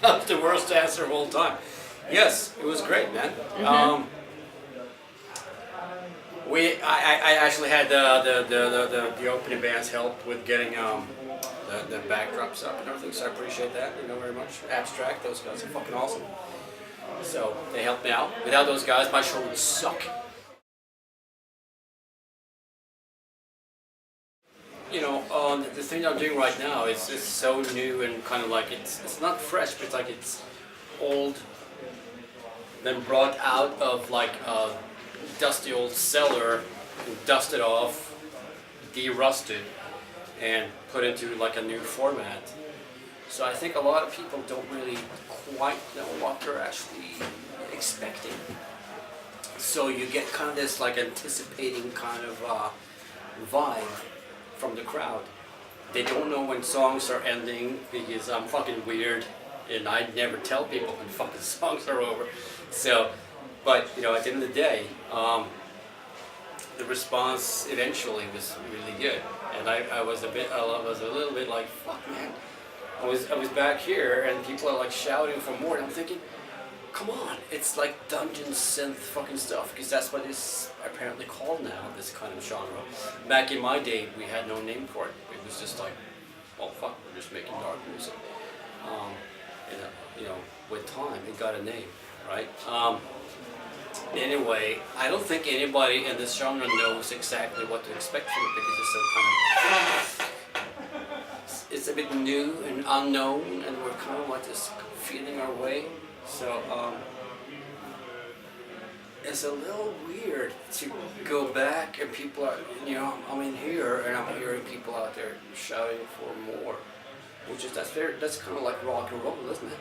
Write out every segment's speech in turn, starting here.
That was the worst answer of all time. Yes, it was great, man. I actually had the opening band's help with getting the backdrops up and everything, so I appreciate that, very much. Abstract, those guys are fucking awesome. So they helped me out. Without those guys, my show would suck. The thing I'm doing right now is so new and kind of like it's not fresh, but it's like it's old, then brought out of like a dusty old cellar, dusted off, de-rusted, and put into like a new format. So I think a lot of people don't really quite know what they're actually expecting. So you get kind of this like anticipating kind of vibe from the crowd. They don't know when songs are ending because I'm fucking weird and I never tell people when fucking songs are over. So, but at the end of the day, the response eventually was really good, and I was a little bit like, fuck man. I was back here and people are like shouting for more, and I'm thinking, come on, it's like dungeon synth fucking stuff, because that's what it's apparently called now, this kind of genre. Back in my day, we had no name for it. It was just like, well, fuck, we're just making dark music. With time, it got a name, right? Anyway, I don't think anybody in this genre knows exactly what to expect from it, because it's so kind of, it's a bit new and unknown, and we're kind of like just feeling our way. So it's a little weird to go back and people are, I'm in here and I'm hearing people out there shouting for more, which is that's kind of like rock and roll, isn't it?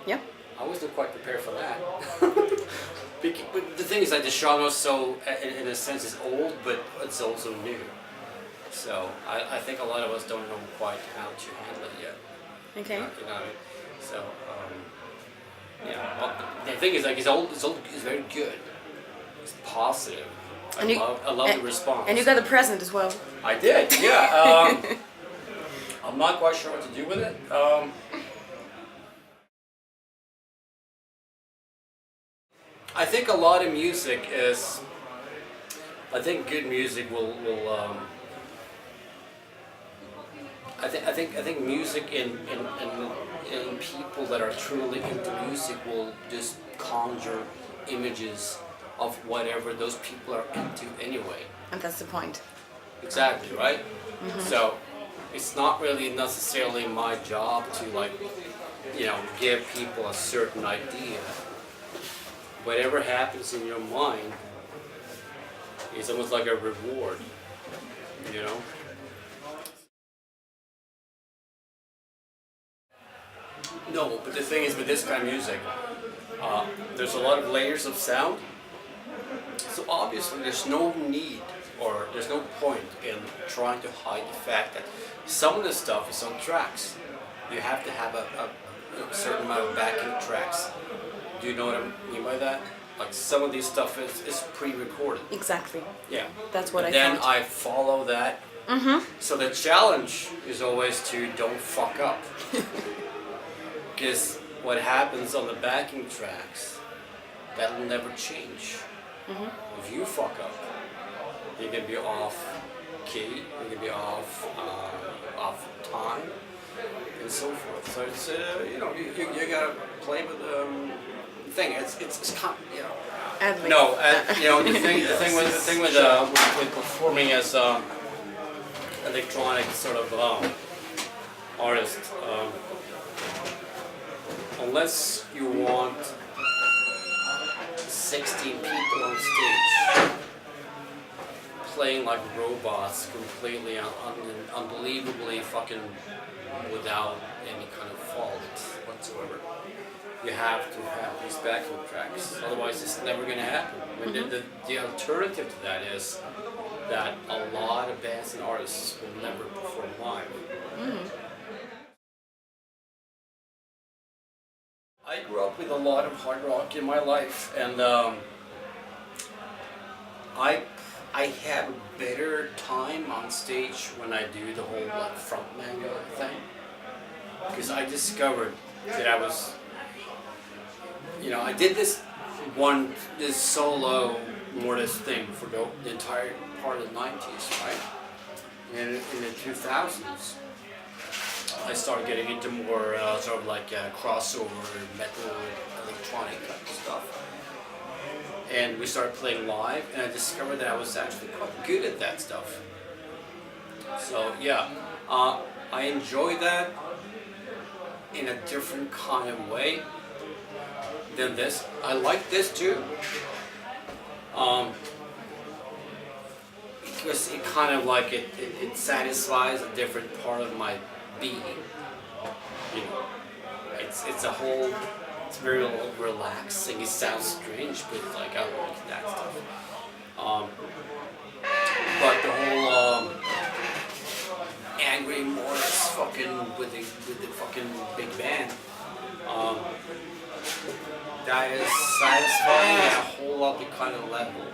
Yeah. I wasn't quite prepared for that. But the thing is that the genre is so, in a sense, is old, but it's also new. So I think a lot of us don't know quite how to handle it yet. Okay. So. Well, the thing is, like, it's very good. It's positive. I love the response. And you got a present as well. I did, yeah. I'm not quite sure what to do with it. I think a lot of music is. I think good music will. I think music in people that are truly into music will just conjure images of whatever those people are into anyway. And that's the point. Exactly, right? Mm-hmm. So it's not really necessarily my job to give people a certain idea. Whatever happens in your mind is almost like a reward, No, but the thing is with this kind of music, there's a lot of layers of sound. So obviously there's no need or there's no point in trying to hide the fact that some of the stuff is on tracks. You have to have a certain amount of backing tracks. Do you know what I mean by that? Like some of these stuff is pre-recorded. Exactly. Yeah. That's what I then thought. I follow that. Mm-hmm. So the challenge is always to don't fuck up. Because what happens on the backing tracks, that will never change. Mm-hmm. If you fuck up, you can be off key, you can be off time, and so forth. So it's you gotta play with the thing. It's kind of, No, the thing with performing as electronic sort of artist. Unless you want 16 people on stage playing like robots completely unbelievably fucking without any kind of fault whatsoever, you have to have these backing tracks. Otherwise it's never going to happen. I mean, the alternative to that is that a lot of bands and artists will never perform live. Mm-hmm. I grew up with a lot of hard rock in my life, and I have a better time on stage when I do the whole like frontman thing, because I discovered that I was, I did this solo Mortis thing for the entire part of the 90s, right? And in the 2000s, I started getting into more sort of like crossover metal electronic type of stuff. And we started playing live, and I discovered that I was actually quite good at that stuff. So yeah, I enjoy that in a different kind of way than this. I like this too, because it kind of like it satisfies a different part of my being. It's a whole. It's very relaxing. It sounds strange, but like I like that stuff. But the whole angry Mortis fucking with the fucking big band, that is satisfying at a whole other kind of level,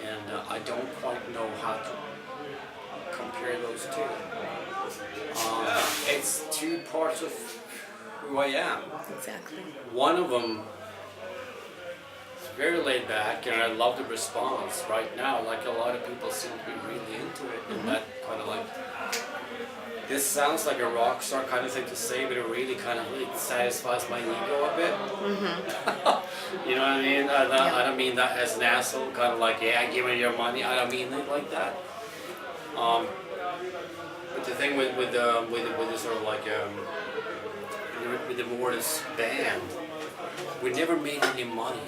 and I don't quite know how to compare those two. It's two parts of who I am. Exactly. One of them is very laid back, and I love the response right now. Like a lot of people seem to be really into it, and that kind of like. This sounds like a rock star kind of thing to say, but it really kind of satisfies my ego a bit. You know what I mean? I don't mean that as an asshole, kind of like, yeah, give me your money. I don't mean it like that. But the thing with the sort of like with the Mortis band, we never made any money.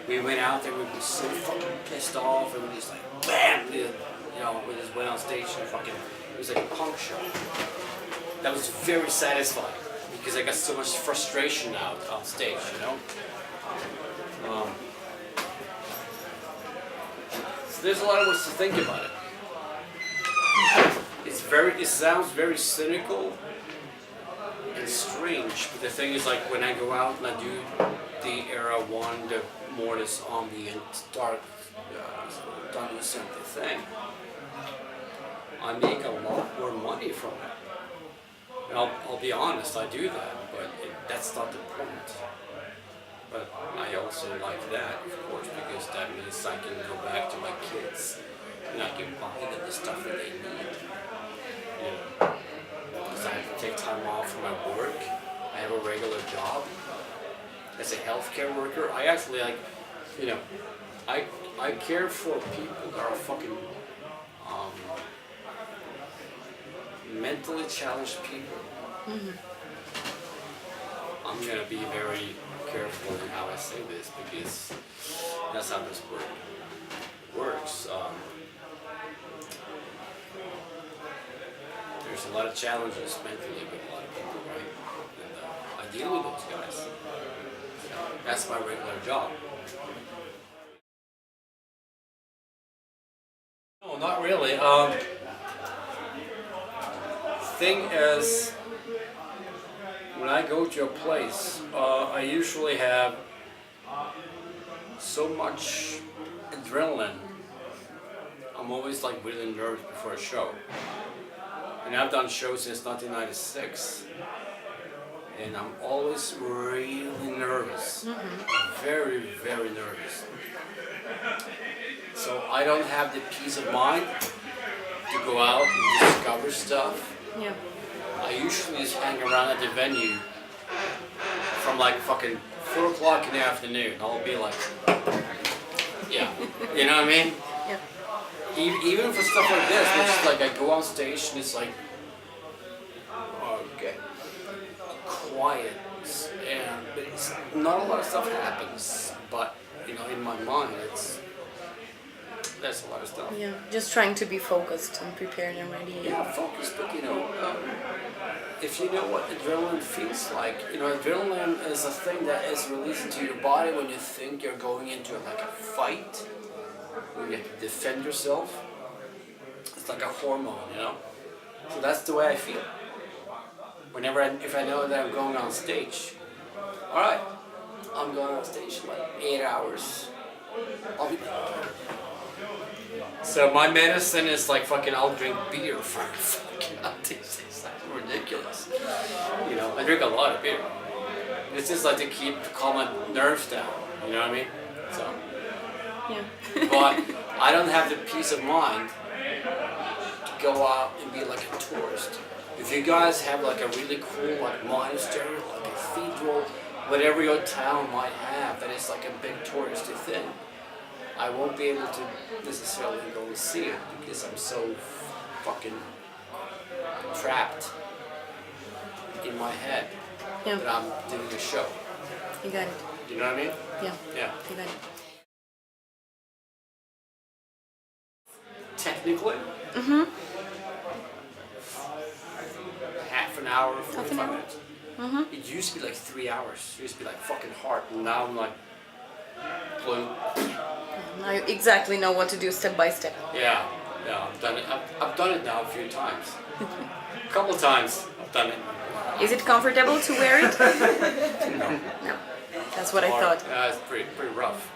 We went out there, we were so fucking pissed off, and we just like, bam, we just went on stage and fucking, it was like a punk show. That was very satisfying, because I got so much frustration out on stage, So there's a lot of ways to think about it. It sounds very cynical and strange, but the thing is, like, when I go out and I do the Era 1, the Mortis ambient start done the simple thing, I make a lot more money from it. And I'll be honest, I do that, but that's not the point. But I also like that, of course, because that means I can go back to my kids and I can buy them the stuff that they need. Because I have to take time off from my work. I have a regular job as a healthcare worker. I actually I care for people that are fucking mentally challenged people. I'm gonna be very careful in how I say this, because that's how this works. There's a lot of challenges mentally with a lot of people, right? And I deal with those guys. That's my regular job. No, not really. Thing is, when I go to a place, I usually have so much adrenaline. I'm always like really nervous before a show. And I've done shows since 1996. And I'm always really nervous. Very, very nervous. So I don't have the peace of mind to go out and discover stuff. Yeah. I usually just hang around at the venue from like fucking 4 o'clock in the afternoon. I'll be like, yeah, you know what I mean? Yeah. Even for stuff like this, which is like I go on stage and it's like, okay, quiet, and it's not a lot of stuff happens, but in my mind, there's a lot of stuff. Yeah. Just trying to be focused and prepared and ready. Yeah, focused, but if you know what adrenaline feels like, adrenaline is a thing that is released into your body when you think you're going into like a fight, when you have to defend yourself. It's like a hormone, So that's the way I feel. If I know that I'm going on stage, all right, I'm going on stage in like 8 hours. I'll be back. So my medicine is like fucking, I'll drink beer for fucking, it's like ridiculous. I drink a lot of beer. It's just like to calm my nerves down. You know what I mean? So, Yeah. but I don't have the peace of mind to go out and be like a tourist. If you guys have like a really cool like monastery, like a cathedral, whatever your town might have, that is like a big touristy thing, I won't be able to necessarily go and see it because I'm so fucking trapped in my head Yeah. that I'm doing a show. You got it. You know what I mean? Yeah. Yeah. You got it. Technically, half an hour, 45 hour? minutes. It used to be like 3 hours. It used to be like fucking hard. And now I'm like, blue. Now you exactly know what to do step by step. Yeah, I've done it. I've done it now a few times. A couple of times I've done it. Is it comfortable to wear it? No. No. That's what I Hard. thought. Yeah, it's pretty rough.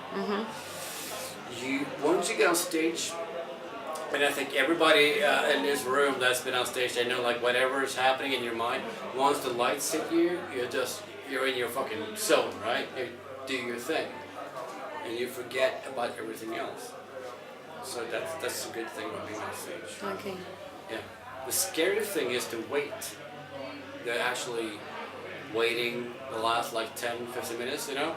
Once you get on stage, and I think everybody in this room that's been on stage, they know like whatever is happening in your mind. Once the lights hit you, you're in your fucking zone, right? You do your thing, and you forget about everything else. So that's a good thing about being on stage. Okay. Yeah. The scary thing is to wait. They're actually waiting the last like 10, 15 minutes, you know?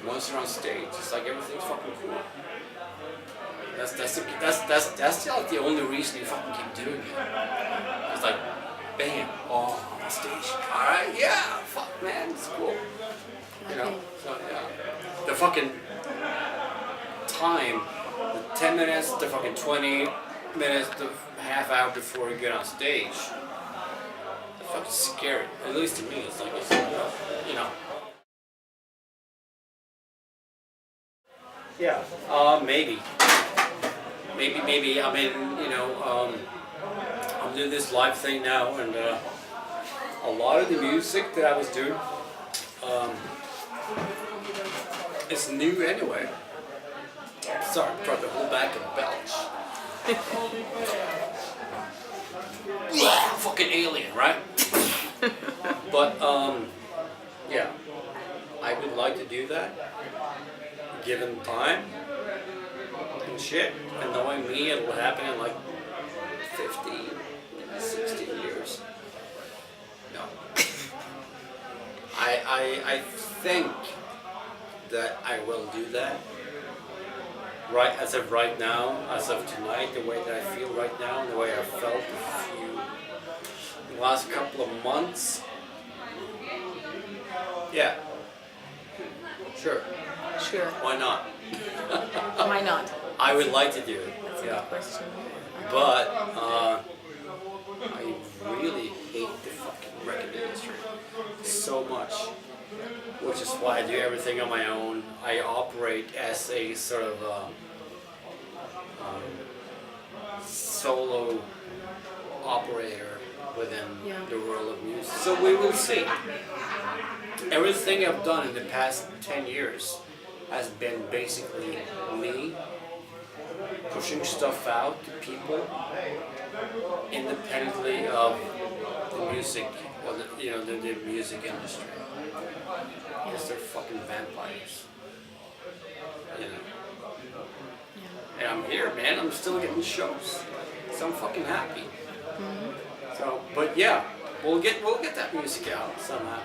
Once you're on stage, it's like everything's fucking cool. That's like the only reason you fucking keep doing it. It's like, bam, oh, I'm on stage. Alright, yeah, fuck man, it's cool. You know? Okay. So yeah. The fucking time, the 10 minutes, the fucking 20 minutes, the half hour before you get on stage, it's fucking scary. At least to me, it's like, you know. Yeah, maybe. Maybe. I mean, you know, I'm doing this live thing now, and a lot of the music that I was doing, it's new anyway. Sorry, I'm trying to hold back a belch. Fucking alien, right? But yeah, I would like to do that, given time and shit, and knowing me, it will happen in like 15, 16 years. No. I think that I will do that. Right, as of right now, as of tonight, the way that I feel right now, the way I felt the last couple of months. Yeah. Sure. Sure. Why not? Why not? I would like to do it. That's a Yeah. good question. But I really hate the fucking record industry so much, which is why I do everything on my own. I operate as a sort of solo operator within the world of music. So we will see. Everything I've done in the past 10 years has been basically me pushing stuff out to people independently of the music, or the music industry. Because they're fucking vampires. You know. And I'm here, man. I'm still getting shows, so I'm fucking happy. So, but yeah, we'll get that music out somehow.